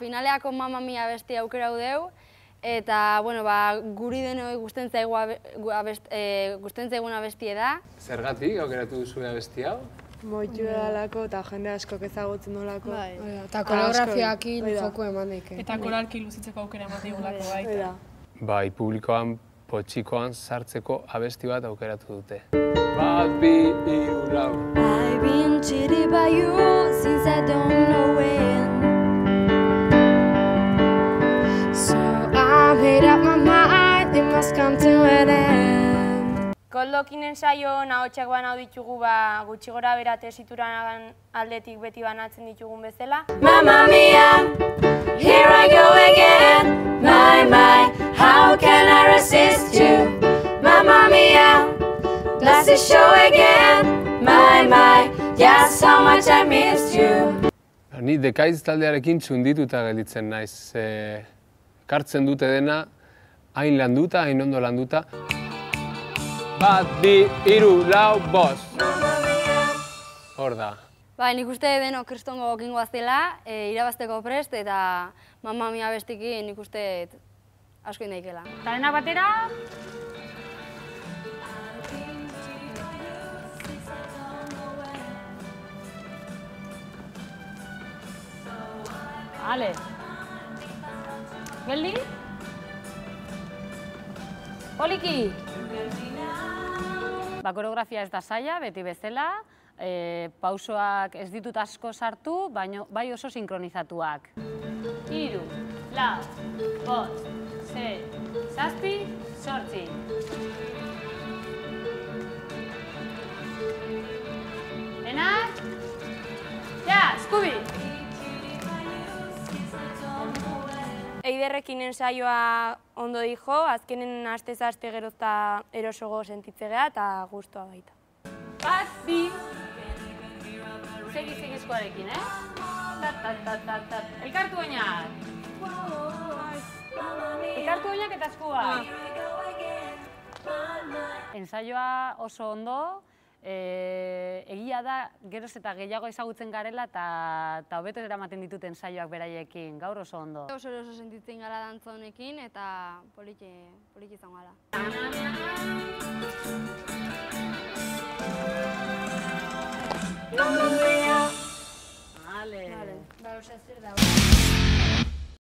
finaleako Mamma Mia abesti aukerau deu, eta, bueno, guri denoi gusten zaigun abestie da. Zergatik aukeratu duzu abesti hau? Moitu edalako eta jende askok ezagutzen dolako. Eta koreografiakin joko eman daike. Eta koralki luzitzeko aukera ematen digulako baita. Bai, publikoan potxikoan sartzeko abesti bat aukeratu dute. Bat, bi, hiru, lau. I've been cheated by you since I don't know when. So I made up my mind, it must come to an end. Koldokin ensaio nahotxak banau ditugu gutxi gora bera tesituran aldetik beti banatzen ditugun bezala. Mamma mia, here I go again. My, how can I resist you? Mamma mia, let's show again. My, just how much I missed you. Ni Dekaiz taldearekin txundituta gelditzen naiz. Kartzen dute dena, hain landuta, hain ondo landuta. Bat, bi, hiru, lau, bost. Hor da. Nik uste denok kristongo okingo aztela, irabazteko prest, eta Mamma Mia abestikin nik uste asko indaikela. Eta denak batera. Ale. Geldi? Poliki! Koreografia ez da zaila, beti bezala. Pausoak ez ditut asko sartu, baina bai oso sinkronizatuak. 3, 4, 5, 6, 7, 8. Enak? Ja, Scooby! Eiderrekin ensaioa ondo dijo, azkenen aste-aste gerozta erosogo sentitzegea eta guztua baita. Bat, bi, segizkoarekin, Elkartu oinak! Elkartu oinak eta eskuak! Ensaioa oso ondo, egia da geroz eta gehiago ezagutzen garela eta hobeto eramaten ditut ensaioak beraiekin, gaur oso ondo. Oso eroso sentitzen gara dantza honekin eta poliki izango gara. Mamma mia. Vale. Ba, osa zer da.